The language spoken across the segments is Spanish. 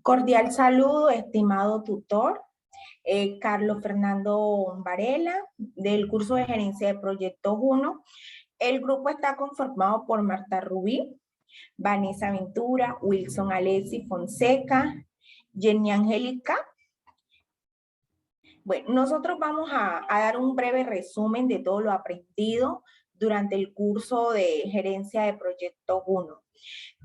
Cordial saludo, estimado tutor, Carlos Fernando Varela, del curso de Gerencia de Proyectos 1. El grupo está conformado por Marta Rubí, Vanessa Ventura, Wilson Alessi Fonseca, Jenny Angélica. Bueno, nosotros vamos a dar un breve resumen de todo lo aprendido durante el curso de Gerencia de Proyectos 1.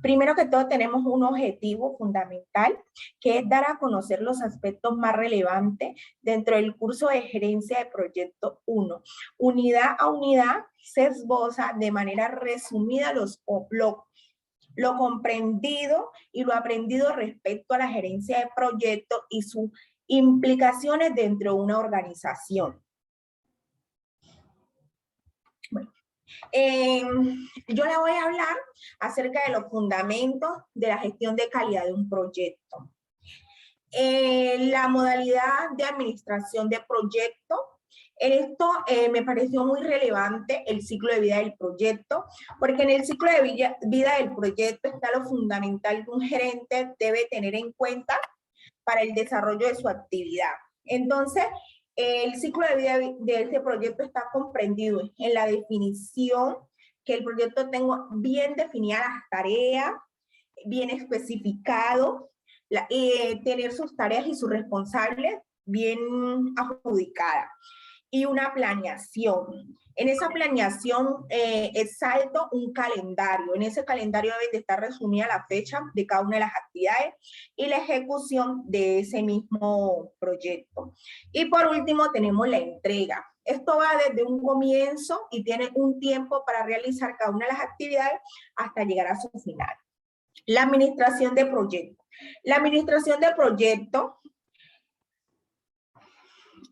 Primero que todo, tenemos un objetivo fundamental, que es dar a conocer los aspectos más relevantes dentro del curso de Gerencia de Proyecto 1. Unidad a unidad se esboza de manera resumida lo comprendido y lo aprendido respecto a la gerencia de proyectos y sus implicaciones dentro de una organización. Bueno. Yo le voy a hablar acerca de los fundamentos de la gestión de calidad de un proyecto. La modalidad de administración de proyecto, en esto me pareció muy relevante el ciclo de vida del proyecto, porque en el ciclo de vida del proyecto está lo fundamental que un gerente debe tener en cuenta para el desarrollo de su actividad. Entonces, el ciclo de vida de este proyecto está comprendido en la definición, que el proyecto tenga bien definidas las tareas, bien especificado, tener sus tareas y sus responsables bien adjudicadas, y una planeación. En esa planeación exalto un calendario. En ese calendario debe de estar resumida la fecha de cada una de las actividades y la ejecución de ese mismo proyecto. Y por último tenemos la entrega. Esto va desde un comienzo y tiene un tiempo para realizar cada una de las actividades hasta llegar a su final. La administración de proyecto. La administración de proyecto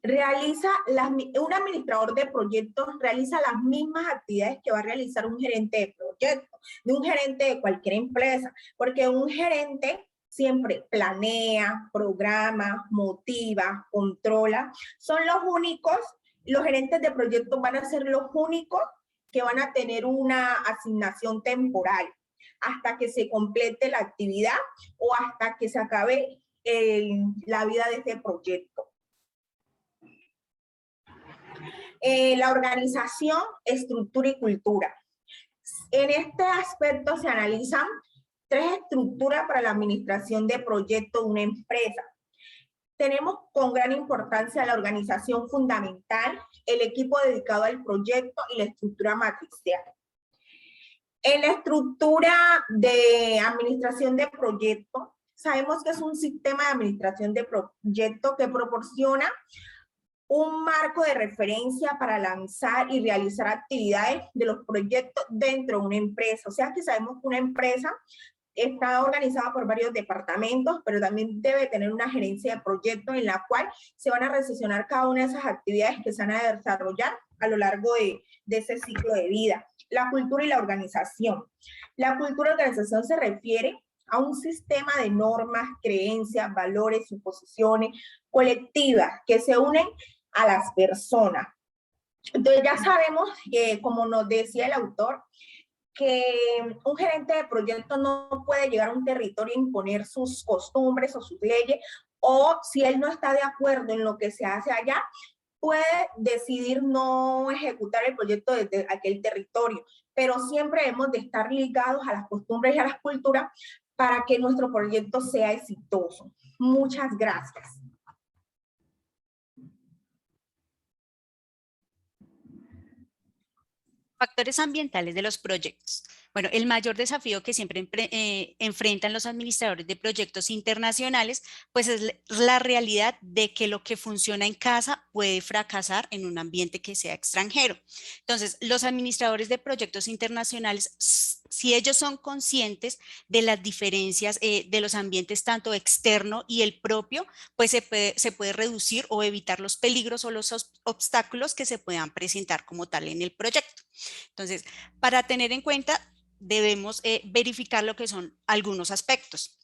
un administrador de proyectos realiza las mismas actividades que va a realizar un gerente de proyectos, de un gerente de cualquier empresa, porque un gerente siempre planea, programa, motiva, controla. Son los gerentes de proyectos van a ser los únicos que van a tener una asignación temporal hasta que se complete la actividad o hasta que se acabe la vida de este proyecto. La organización, estructura y cultura. En este aspecto se analizan 3 estructuras para la administración de proyectos de una empresa. Tenemos con gran importancia la organización fundamental, el equipo dedicado al proyecto y la estructura matricial. En la estructura de administración de proyectos, sabemos que es un sistema de administración de proyectos que proporciona un marco de referencia para lanzar y realizar actividades de los proyectos dentro de una empresa. O sea que sabemos que una empresa está organizada por varios departamentos, pero también debe tener una gerencia de proyectos en la cual se van a recepcionar cada una de esas actividades que se van a desarrollar a lo largo de ese ciclo de vida. La cultura y la organización. La cultura y la organización se refiere a un sistema de normas, creencias, valores, suposiciones colectivas que se unen a las personas. Entonces ya sabemos que, como nos decía el autor, que un gerente de proyecto no puede llegar a un territorio e imponer sus costumbres o sus leyes, o si él no está de acuerdo en lo que se hace allá, puede decidir no ejecutar el proyecto desde aquel territorio, pero siempre hemos de estar ligados a las costumbres y a las culturas para que nuestro proyecto sea exitoso. Muchas gracias. Factores ambientales de los proyectos. Bueno, el mayor desafío que siempre enfrentan los administradores de proyectos internacionales, pues es la realidad de que lo que funciona en casa puede fracasar en un ambiente que sea extranjero. Entonces, los administradores de proyectos internacionales, si ellos son conscientes de las diferencias de los ambientes tanto externo y el propio, pues se puede reducir o evitar los peligros o los obstáculos que se puedan presentar como tal en el proyecto. Entonces, para tener en cuenta, debemos verificar lo que son algunos aspectos.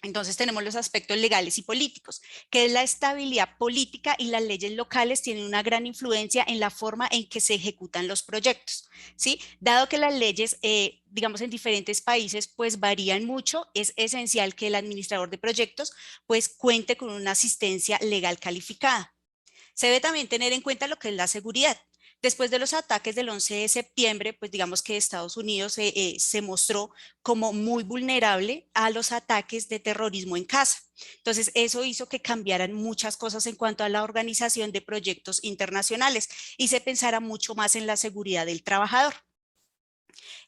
Entonces tenemos los aspectos legales y políticos, que es la estabilidad política, y las leyes locales tienen una gran influencia en la forma en que se ejecutan los proyectos, ¿sí? Dado que las leyes, digamos, en diferentes países pues varían mucho, es esencial que el administrador de proyectos pues cuente con una asistencia legal calificada. Se debe también tener en cuenta lo que es la seguridad. Después de los ataques del 11 de septiembre, pues digamos que Estados Unidos se mostró como muy vulnerable a los ataques de terrorismo en casa. Entonces, eso hizo que cambiaran muchas cosas en cuanto a la organización de proyectos internacionales y se pensara mucho más en la seguridad del trabajador.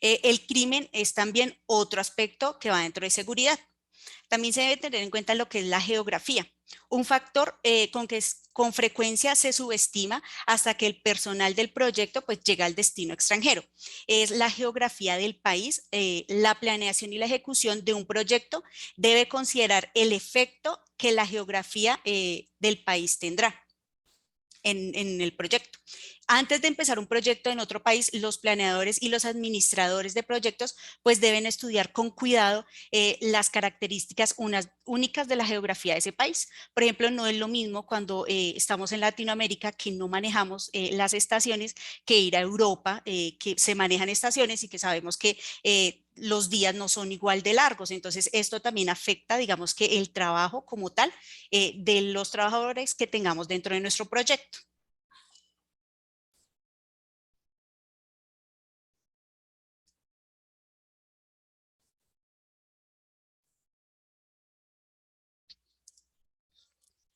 El crimen es también otro aspecto que va dentro de seguridad. También se debe tener en cuenta lo que es la geografía, un factor con frecuencia se subestima hasta que el personal del proyecto pues llega al destino extranjero. Es la geografía del país. La planeación y la ejecución de un proyecto debe considerar el efecto que la geografía del país tendrá en el proyecto. Antes de empezar un proyecto en otro país, los planeadores y los administradores de proyectos pues deben estudiar con cuidado las características únicas de la geografía de ese país. Por ejemplo, no es lo mismo cuando estamos en Latinoamérica, que no manejamos las estaciones, que ir a Europa, que se manejan estaciones y que sabemos que los días no son igual de largos. Entonces, esto también afecta, digamos, que el trabajo como tal de los trabajadores que tengamos dentro de nuestro proyecto.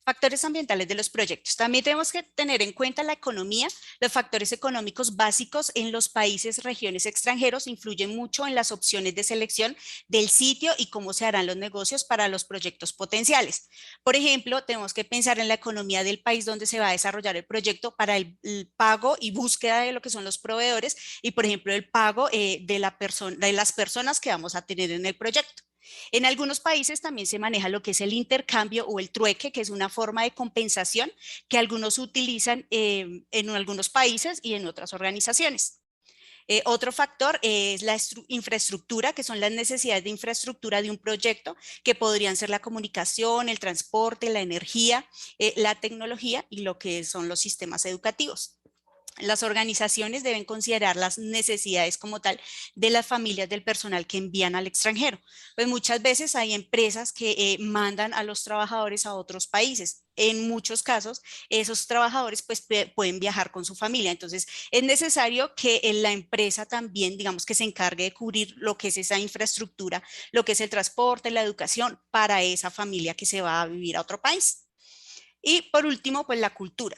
Factores ambientales de los proyectos. También tenemos que tener en cuenta la economía. Los factores económicos básicos en los países, regiones extranjeros influyen mucho en las opciones de selección del sitio y cómo se harán los negocios para los proyectos potenciales. Por ejemplo, tenemos que pensar en la economía del país donde se va a desarrollar el proyecto para el pago y búsqueda de lo que son los proveedores y, por ejemplo, el pago de las personas que vamos a tener en el proyecto. En algunos países también se maneja lo que es el intercambio o el trueque, que es una forma de compensación que algunos utilizan en algunos países y en otras organizaciones. Otro factor es la infraestructura, que son las necesidades de infraestructura de un proyecto, que podrían ser la comunicación, el transporte, la energía, la tecnología y lo que son los sistemas educativos. Las organizaciones deben considerar las necesidades como tal de las familias del personal que envían al extranjero. Pues muchas veces hay empresas que mandan a los trabajadores a otros países. En muchos casos, esos trabajadores pues pueden viajar con su familia. Entonces, es necesario que la empresa también, digamos, que se encargue de cubrir lo que es esa infraestructura, lo que es el transporte, la educación para esa familia que se va a vivir a otro país. Y por último, pues la cultura.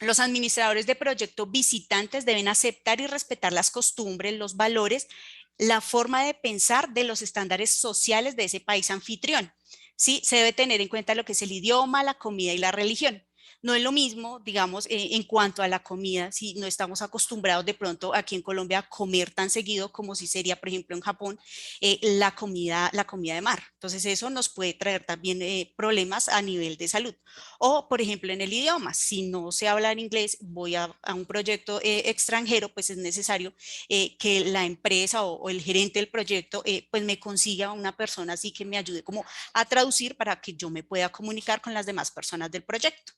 Los administradores de proyecto visitantes deben aceptar y respetar las costumbres, los valores, la forma de pensar de los estándares sociales de ese país anfitrión. Sí, se debe tener en cuenta lo que es el idioma, la comida y la religión. No es lo mismo, digamos, en cuanto a la comida, si no estamos acostumbrados de pronto aquí en Colombia a comer tan seguido como si sería, por ejemplo, en Japón, la comida de mar. Entonces, eso nos puede traer también problemas a nivel de salud. O, por ejemplo, en el idioma, si no sé hablar inglés, voy a un proyecto extranjero, pues es necesario que la empresa o el gerente del proyecto pues me consiga una persona así que me ayude como a traducir para que yo me pueda comunicar con las demás personas del proyecto.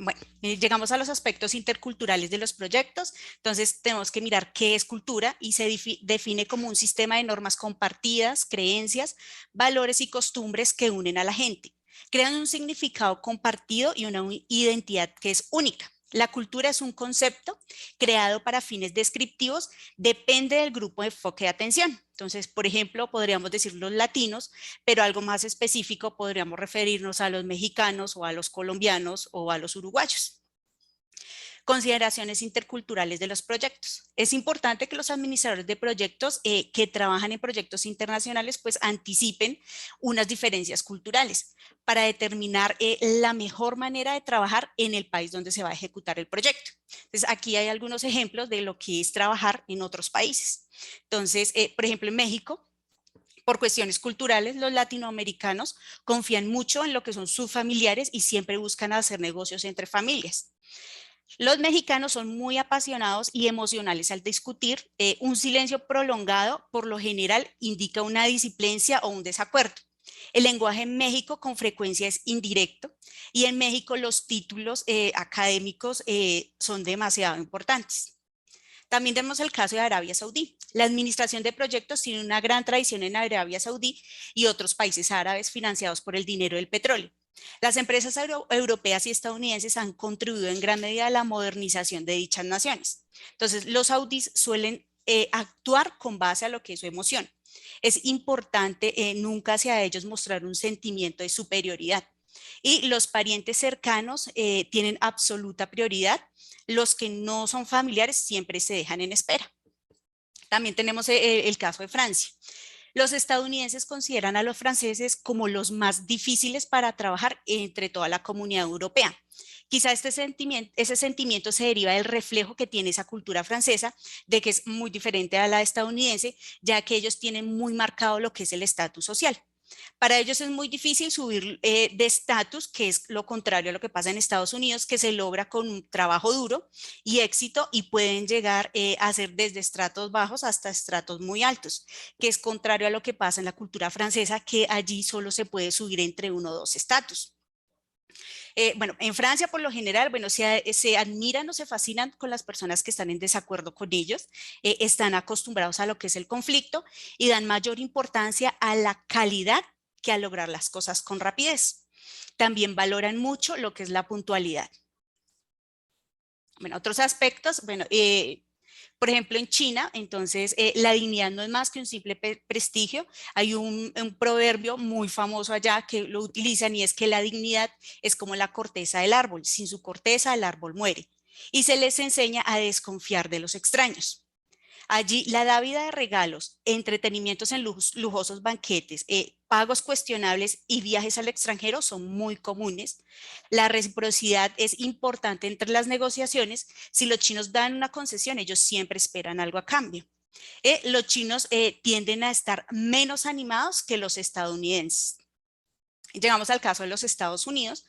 Bueno, llegamos a los aspectos interculturales de los proyectos. Entonces, tenemos que mirar qué es cultura y se define como un sistema de normas compartidas, creencias, valores y costumbres que unen a la gente. Crean un significado compartido y una identidad que es única. La cultura es un concepto creado para fines descriptivos, depende del grupo de enfoque de atención. Entonces, por ejemplo, podríamos decir los latinos, pero algo más específico podríamos referirnos a los mexicanos o a los colombianos o a los uruguayos. Consideraciones interculturales de los proyectos. Es importante que los administradores de proyectos que trabajan en proyectos internacionales pues anticipen unas diferencias culturales para determinar la mejor manera de trabajar en el país donde se va a ejecutar el proyecto. Entonces, aquí hay algunos ejemplos de lo que es trabajar en otros países. Entonces, por ejemplo, en México, por cuestiones culturales, los latinoamericanos confían mucho en lo que son sus familiares y siempre buscan hacer negocios entre familias. Los mexicanos son muy apasionados y emocionales al discutir. Un silencio prolongado, por lo general, indica una disiplencia o un desacuerdo. El lenguaje en México con frecuencia es indirecto y en México los títulos académicos son demasiado importantes. También tenemos el caso de Arabia Saudí. La administración de proyectos tiene una gran tradición en Arabia Saudí y otros países árabes financiados por el dinero del petróleo. Las empresas europeas y estadounidenses han contribuido en gran medida a la modernización de dichas naciones. Entonces, los saudíes suelen actuar con base a lo que es su emoción. Es importante nunca hacia ellos mostrar un sentimiento de superioridad. Y los parientes cercanos tienen absoluta prioridad. Los que no son familiares siempre se dejan en espera. También tenemos el caso de Francia. Los estadounidenses consideran a los franceses como los más difíciles para trabajar entre toda la comunidad europea. Quizá ese sentimiento se deriva del reflejo que tiene esa cultura francesa, de que es muy diferente a la estadounidense, ya que ellos tienen muy marcado lo que es el estatus social. Para ellos es muy difícil subir de estatus, que es lo contrario a lo que pasa en Estados Unidos, que se logra con un trabajo duro y éxito y pueden llegar a ser desde estratos bajos hasta estratos muy altos, que es contrario a lo que pasa en la cultura francesa, que allí solo se puede subir entre uno o dos estatus. Bueno, en Francia por lo general, bueno, se admiran o se fascinan con las personas que están en desacuerdo con ellos, están acostumbrados a lo que es el conflicto y dan mayor importancia a la calidad que a lograr las cosas con rapidez. También valoran mucho lo que es la puntualidad. Bueno, otros aspectos, bueno, por ejemplo, en China, entonces, la dignidad no es más que un simple prestigio. Hay un proverbio muy famoso allá que lo utilizan y es que la dignidad es como la corteza del árbol. Sin su corteza, el árbol muere. Y se les enseña a desconfiar de los extraños. Allí la dávida de regalos, entretenimientos en lujosos banquetes, pagos cuestionables y viajes al extranjero son muy comunes. La reciprocidad es importante entre las negociaciones. Si los chinos dan una concesión, ellos siempre esperan algo a cambio. Los chinos tienden a estar menos animados que los estadounidenses. Llegamos al caso de los Estados Unidos,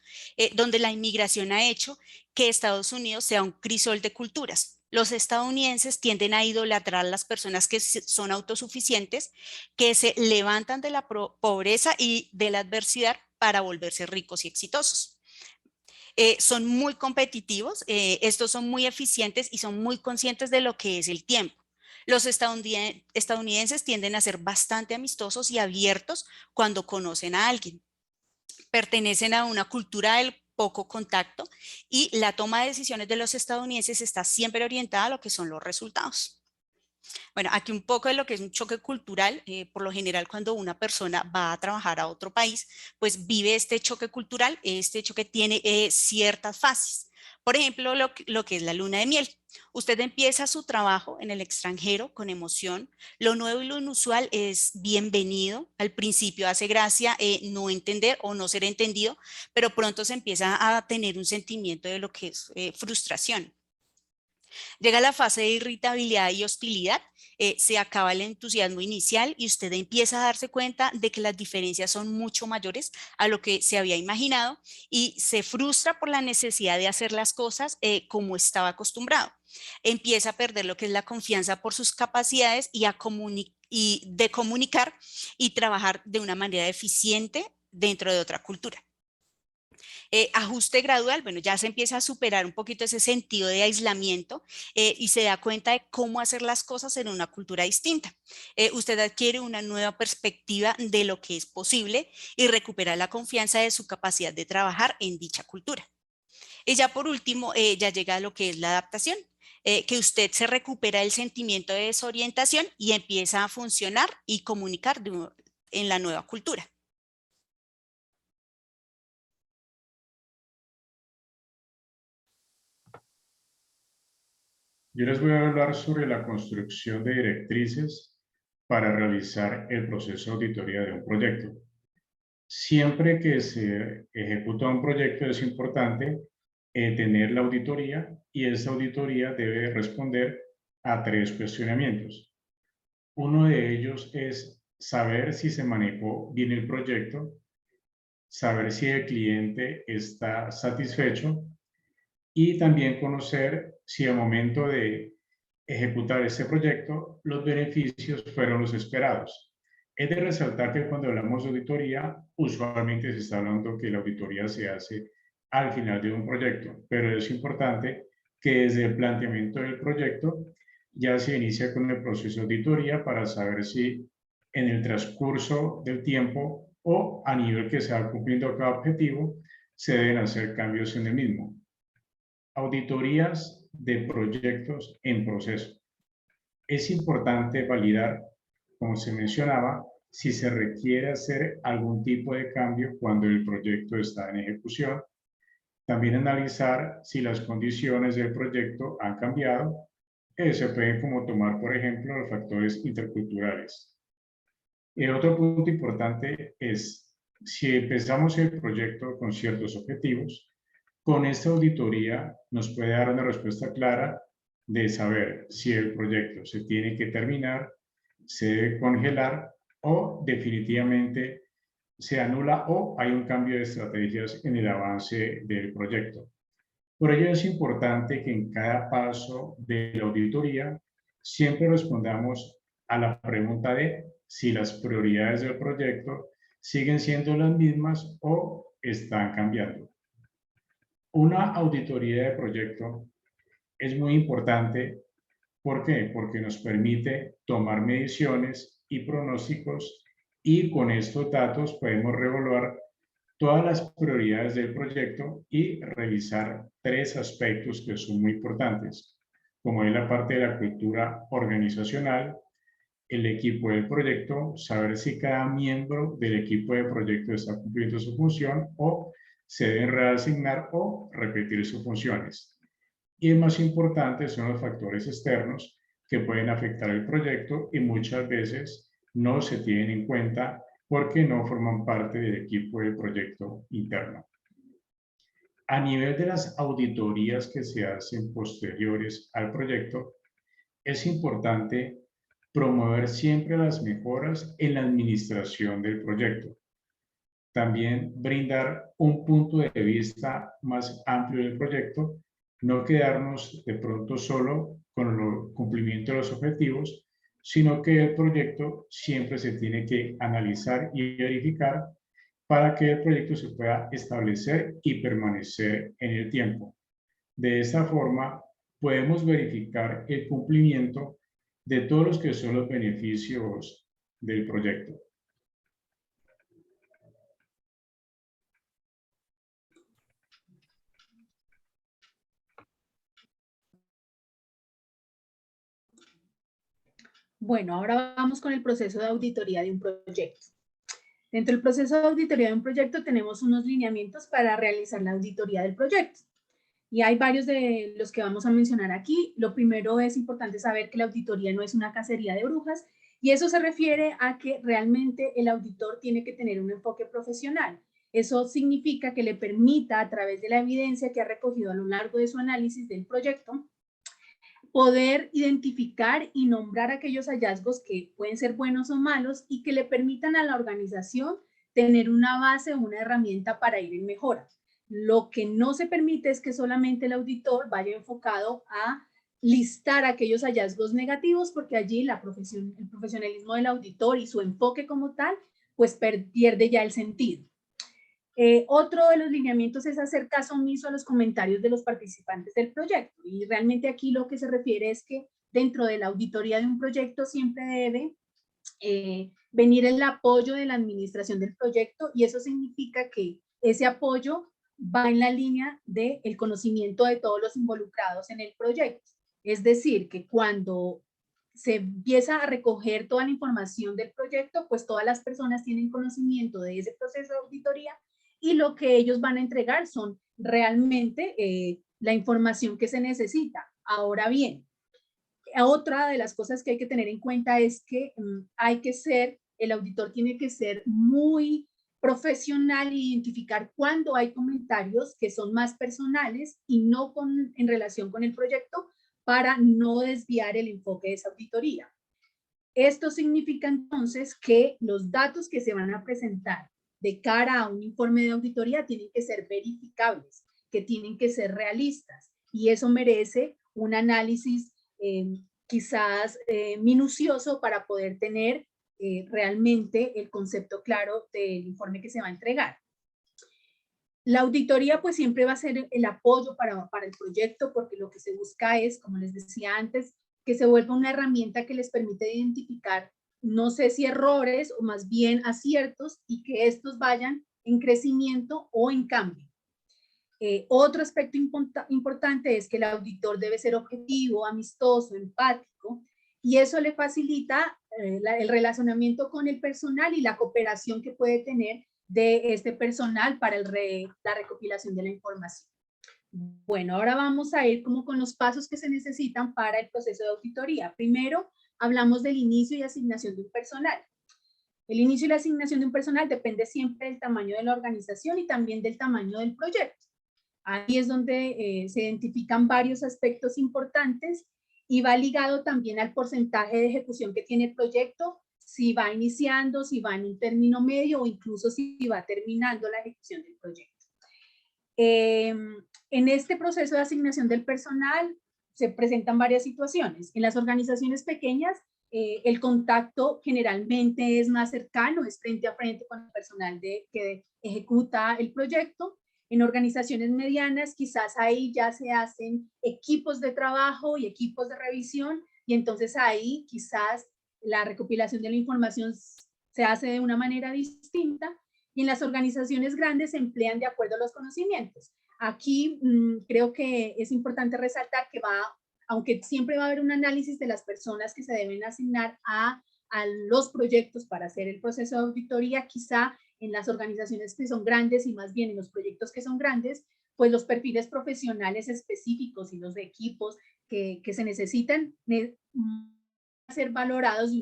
donde la inmigración ha hecho que Estados Unidos sea un crisol de culturas. Los estadounidenses tienden a idolatrar a las personas que son autosuficientes, que se levantan de la pobreza y de la adversidad para volverse ricos y exitosos. Son muy competitivos, estos son muy eficientes y son muy conscientes de lo que es el tiempo. Los estadounidenses tienden a ser bastante amistosos y abiertos cuando conocen a alguien. Pertenecen a una cultura del poco contacto y la toma de decisiones de los estadounidenses está siempre orientada a lo que son los resultados. Bueno, aquí un poco de lo que es un choque cultural. Por lo general, cuando una persona va a trabajar a otro país, pues vive este choque cultural. Este choque tiene ciertas fases. Por ejemplo, lo que es la luna de miel. Usted empieza su trabajo en el extranjero con emoción. Lo nuevo y lo inusual es bienvenido. Al principio hace gracia no entender o no ser entendido, pero pronto se empieza a tener un sentimiento de lo que es frustración. Llega la fase de irritabilidad y hostilidad, se acaba el entusiasmo inicial y usted empieza a darse cuenta de que las diferencias son mucho mayores a lo que se había imaginado y se frustra por la necesidad de hacer las cosas como estaba acostumbrado. Empieza a perder lo que es la confianza por sus capacidades y de comunicar y trabajar de una manera eficiente dentro de otra cultura. Ajuste gradual, bueno, ya se empieza a superar un poquito ese sentido de aislamiento y se da cuenta de cómo hacer las cosas en una cultura distinta. Usted adquiere una nueva perspectiva de lo que es posible y recupera la confianza de su capacidad de trabajar en dicha cultura. Y ya por último, ya llega a lo que es la adaptación, que usted se recupera el sentimiento de desorientación y empieza a funcionar y comunicar en la nueva cultura. Yo les voy a hablar sobre la construcción de directrices para realizar el proceso de auditoría de un proyecto. Siempre que se ejecuta un proyecto es importante tener la auditoría y esa auditoría debe responder a 3 cuestionamientos. Uno de ellos es saber si se manejó bien el proyecto, saber si el cliente está satisfecho y también conocer si al momento de ejecutar este proyecto los beneficios fueron los esperados. Es de resaltar que cuando hablamos de auditoría, usualmente se está hablando que la auditoría se hace al final de un proyecto, pero es importante que desde el planteamiento del proyecto ya se inicia con el proceso de auditoría para saber si en el transcurso del tiempo o a nivel que se va cumpliendo cada objetivo, se deben hacer cambios en el mismo. Auditorías de proyectos en proceso. Es importante validar, como se mencionaba, si se requiere hacer algún tipo de cambio cuando el proyecto está en ejecución. También analizar si las condiciones del proyecto han cambiado. Se pueden como tomar, por ejemplo, los factores interculturales. El otro punto importante es, si empezamos el proyecto con ciertos objetivos, con esta auditoría nos puede dar una respuesta clara de saber si el proyecto se tiene que terminar, se debe congelar o definitivamente se anula o hay un cambio de estrategias en el avance del proyecto. Por ello es importante que en cada paso de la auditoría siempre respondamos a la pregunta de si las prioridades del proyecto siguen siendo las mismas o están cambiando. Una auditoría de proyecto es muy importante. ¿Por qué? Porque nos permite tomar mediciones y pronósticos y con estos datos podemos reevaluar todas las prioridades del proyecto y revisar tres aspectos que son muy importantes, como es la parte de la cultura organizacional, el equipo del proyecto, saber si cada miembro del equipo de proyecto está cumpliendo su función o se deben reasignar o repetir sus funciones. Y el más importante son los factores externos que pueden afectar el proyecto y muchas veces no se tienen en cuenta porque no forman parte del equipo del proyecto interno. A nivel de las auditorías que se hacen posteriores al proyecto, es importante promover siempre las mejoras en la administración del proyecto. También brindar un punto de vista más amplio del proyecto, no quedarnos de pronto solo con el cumplimiento de los objetivos, sino que el proyecto siempre se tiene que analizar y verificar para que el proyecto se pueda establecer y permanecer en el tiempo. De esta forma, podemos verificar el cumplimiento de todos los que son los beneficios del proyecto. Bueno, ahora vamos con el proceso de auditoría de un proyecto. Dentro del proceso de auditoría de un proyecto tenemos unos lineamientos para realizar la auditoría del proyecto. Y hay varios de los que vamos a mencionar aquí. Lo primero es importante saber que la auditoría no es una cacería de brujas, y eso se refiere a que realmente el auditor tiene que tener un enfoque profesional. Eso significa que le permita, a través de la evidencia que ha recogido a lo largo de su análisis del proyecto, poder identificar y nombrar aquellos hallazgos que pueden ser buenos o malos y que le permitan a la organización tener una base o una herramienta para ir en mejora. Lo que no se permite es que solamente el auditor vaya enfocado a listar aquellos hallazgos negativos, porque allí el profesionalismo del auditor y su enfoque como tal, pues pierde ya el sentido. Otro de los lineamientos es hacer caso omiso a los comentarios de los participantes del proyecto, y realmente aquí lo que se refiere es que dentro de la auditoría de un proyecto siempre debe venir el apoyo de la administración del proyecto, y eso significa que ese apoyo va en la línea del conocimiento de todos los involucrados en el proyecto. Es decir, que cuando se empieza a recoger toda la información del proyecto, pues todas las personas tienen conocimiento de ese proceso de auditoría, y lo que ellos van a entregar son realmente la información que se necesita. Ahora bien, otra de las cosas que hay que tener en cuenta es que el auditor tiene que ser muy profesional e identificar cuando hay comentarios que son más personales y no en relación con el proyecto, para no desviar el enfoque de esa auditoría. Esto significa entonces que los datos que se van a presentar de cara a un informe de auditoría tienen que ser verificables. que tienen que ser realistas y eso merece un análisis quizás minucioso para poder tener realmente el concepto claro del informe que se va a entregar. La auditoría pues siempre va a ser el apoyo para el proyecto porque lo que se busca es, como les decía antes, que se vuelva una herramienta que les permite identificar, no sé si errores o más bien aciertos y que estos vayan en crecimiento o en cambio. Otro aspecto importante es que el auditor debe ser objetivo, amistoso, empático y eso le facilita el relacionamiento con el personal y la cooperación que puede tener de este personal para la recopilación de la información. Bueno, ahora vamos a ir como con los pasos que se necesitan para el proceso de auditoría. Primero, hablamos del inicio y asignación de un personal. El inicio y la asignación de un personal depende siempre del tamaño de la organización y también del tamaño del proyecto. Ahí es donde se identifican varios aspectos importantes y va ligado también al porcentaje de ejecución que tiene el proyecto, si va iniciando, si va en un término medio o incluso si va terminando la ejecución del proyecto. En este proceso de asignación del personal se presentan varias situaciones. En las organizaciones pequeñas, el contacto generalmente es más cercano, es frente a frente con el personal que ejecuta el proyecto. En organizaciones medianas, quizás ahí ya se hacen equipos de trabajo y equipos de revisión, y entonces ahí quizás la recopilación de la información se hace de una manera distinta, y en las organizaciones grandes se emplean de acuerdo a los conocimientos. Aquí creo que es importante resaltar que aunque siempre va a haber un análisis de las personas que se deben asignar a los proyectos para hacer el proceso de auditoría, quizá en las organizaciones que son grandes y más bien en los proyectos que son grandes, pues los perfiles profesionales específicos y los de equipos que se necesitan ser valorados de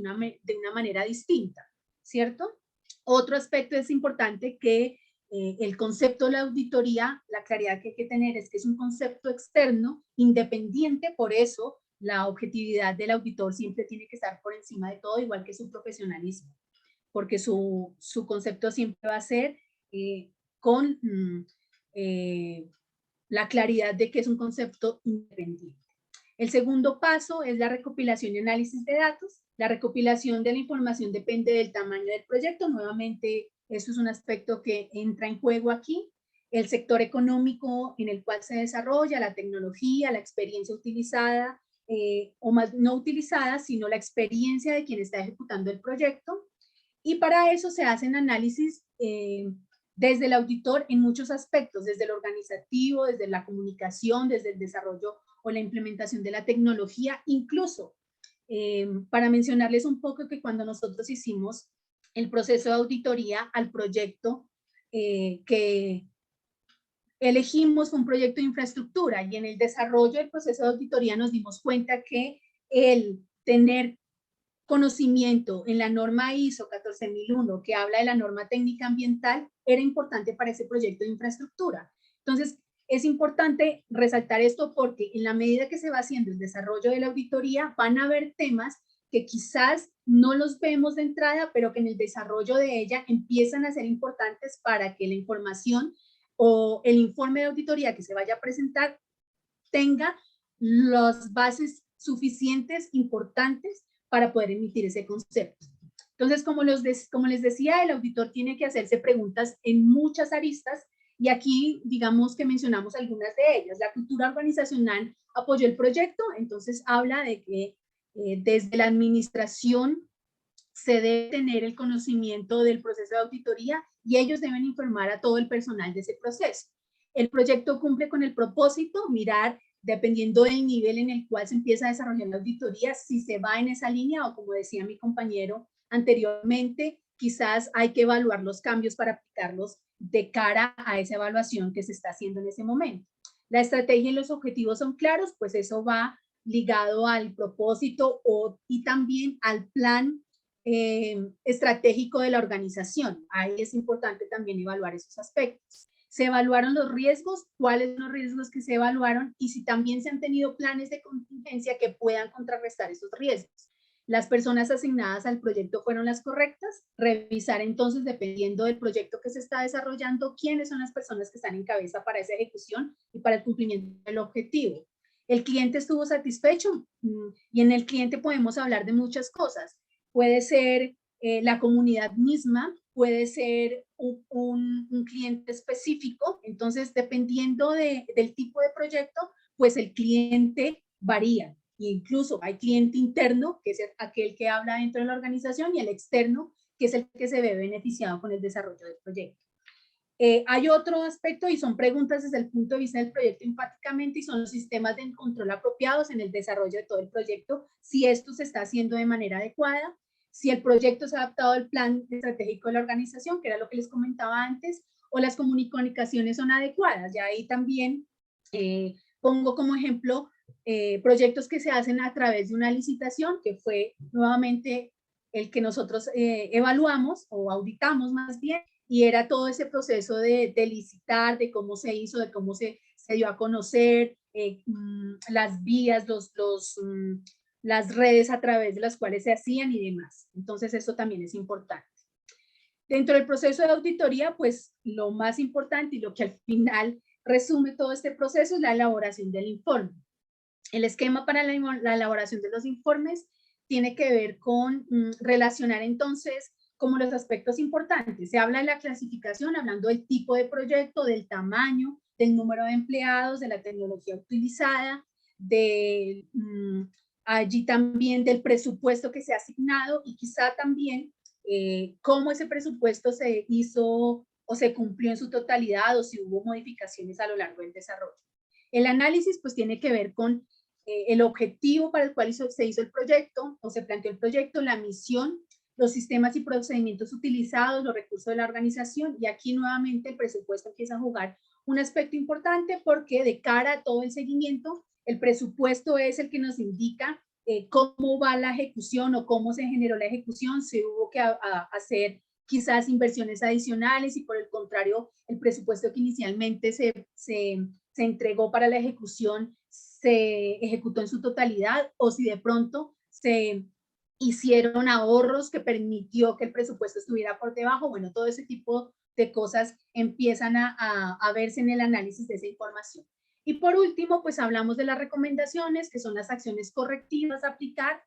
una manera distinta, ¿cierto? Otro aspecto es importante que el concepto de la auditoría, la claridad que hay que tener es que es un concepto externo, independiente, por eso la objetividad del auditor siempre tiene que estar por encima de todo, igual que su profesionalismo, porque su concepto siempre va a ser con la claridad de que es un concepto independiente. El segundo paso es la recopilación y análisis de datos. La recopilación de la información depende del tamaño del proyecto. Nuevamente, eso es un aspecto que entra en juego aquí. El sector económico en el cual se desarrolla, la tecnología, la experiencia utilizada, o más no utilizada, sino la experiencia de quien está ejecutando el proyecto. Y para eso se hacen análisis desde el auditor en muchos aspectos, desde el organizativo, desde la comunicación, desde el desarrollo o la implementación de la tecnología, incluso para mencionarles un poco que cuando nosotros hicimos el proceso de auditoría al proyecto que elegimos un proyecto de infraestructura y en el desarrollo del proceso de auditoría nos dimos cuenta que el tener conocimiento en la norma ISO 14001 que habla de la norma técnica ambiental era importante para ese proyecto de infraestructura. Entonces, es importante resaltar esto porque en la medida que se va haciendo el desarrollo de la auditoría van a haber temas que quizás no los vemos de entrada, pero que en el desarrollo de ella empiezan a ser importantes para que la información o el informe de auditoría que se vaya a presentar tenga las bases suficientes, importantes, para poder emitir ese concepto. Entonces, como les decía, el auditor tiene que hacerse preguntas en muchas aristas y aquí, digamos que mencionamos algunas de ellas. La cultura organizacional apoyó el proyecto, entonces habla de que desde la administración se debe tener el conocimiento del proceso de auditoría y ellos deben informar a todo el personal de ese proceso. El proyecto cumple con el propósito, mirar dependiendo del nivel en el cual se empieza a desarrollar la auditoría, si se va en esa línea o como decía mi compañero anteriormente, quizás hay que evaluar los cambios para aplicarlos de cara a esa evaluación que se está haciendo en ese momento. La estrategia y los objetivos son claros, pues eso va ligado al propósito y también al plan estratégico de la organización. Ahí es importante también evaluar esos aspectos. Se evaluaron los riesgos, cuáles son los riesgos que se evaluaron y si también se han tenido planes de contingencia que puedan contrarrestar esos riesgos. las personas asignadas al proyecto fueron las correctas, revisar entonces, dependiendo del proyecto que se está desarrollando, quiénes son las personas que están en cabeza para esa ejecución y para el cumplimiento del objetivo. ¿El cliente estuvo satisfecho? Y en el cliente podemos hablar de muchas cosas. Puede ser la comunidad misma, puede ser un cliente específico. Entonces, dependiendo del tipo de proyecto, pues el cliente varía. Incluso hay cliente interno, que es aquel que habla dentro de la organización, y el externo, que es el que se ve beneficiado con el desarrollo del proyecto. Hay otro aspecto y son preguntas desde el punto de vista del proyecto enfáticamente, y son los sistemas de control apropiados en el desarrollo de todo el proyecto, si esto se está haciendo de manera adecuada, si el proyecto se ha adaptado al plan estratégico de la organización, que era lo que les comentaba antes, o las comunicaciones son adecuadas. Ya ahí también pongo como ejemplo proyectos que se hacen a través de una licitación, que fue nuevamente el que nosotros evaluamos o auditamos más bien, y era todo ese proceso de licitar, de cómo se hizo, de cómo se dio a conocer, las vías, las redes a través de las cuales se hacían y demás. Entonces, eso también es importante. Dentro del proceso de auditoría, pues lo más importante y lo que al final resume todo este proceso es la elaboración del informe. El esquema para la elaboración de los informes tiene que ver con relacionar entonces como los aspectos importantes. Se habla de la clasificación, hablando del tipo de proyecto, del tamaño, del número de empleados, de la tecnología utilizada, allí también del presupuesto que se ha asignado, y quizá también cómo ese presupuesto se hizo o se cumplió en su totalidad, o si hubo modificaciones a lo largo del desarrollo. El análisis pues tiene que ver con el objetivo para el cual se hizo el proyecto o se planteó el proyecto, la misión, los sistemas y procedimientos utilizados, los recursos de la organización, y aquí nuevamente el presupuesto empieza a jugar un aspecto importante, porque de cara a todo el seguimiento, el presupuesto es el que nos indica cómo va la ejecución o cómo se generó la ejecución, si hubo que hacer quizás inversiones adicionales, y por el contrario, el presupuesto que inicialmente se entregó para la ejecución se ejecutó en su totalidad, o si de pronto se hicieron ahorros que permitió que el presupuesto estuviera por debajo. Bueno, todo ese tipo de cosas empiezan a verse en el análisis de esa información. Y por último, pues hablamos de las recomendaciones, que son las acciones correctivas a aplicar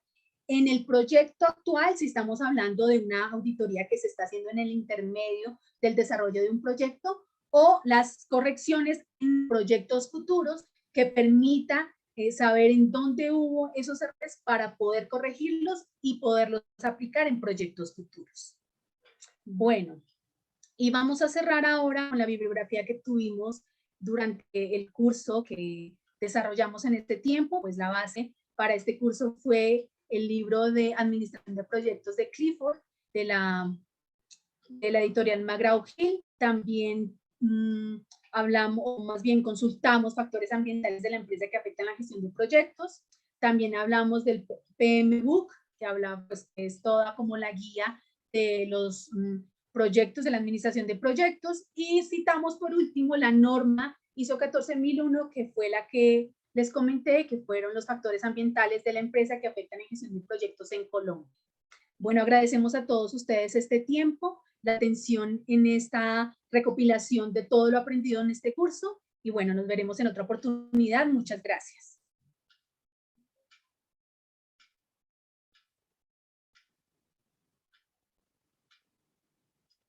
en el proyecto actual, si estamos hablando de una auditoría que se está haciendo en el intermedio del desarrollo de un proyecto, o las correcciones en proyectos futuros que permita saber en dónde hubo esos errores para poder corregirlos y poderlos aplicar en proyectos futuros. Bueno, y vamos a cerrar ahora con la bibliografía que tuvimos durante el curso que desarrollamos en este tiempo. Pues la base para este curso fue el libro de Administración de Proyectos de Clifford, de la editorial McGraw-Hill. También hablamos, o más bien consultamos, factores ambientales de la empresa que afectan la gestión de proyectos. También hablamos del PMBOK, que habla, pues, es toda como la guía de los proyectos, de la administración de proyectos. Y citamos por último la norma ISO 14001, que fue la que les comenté, que fueron los factores ambientales de la empresa que afectan la gestión de proyectos en Colombia. Bueno, agradecemos a todos ustedes este tiempo, la atención en esta recopilación de todo lo aprendido en este curso, y bueno, nos veremos en otra oportunidad. Muchas gracias.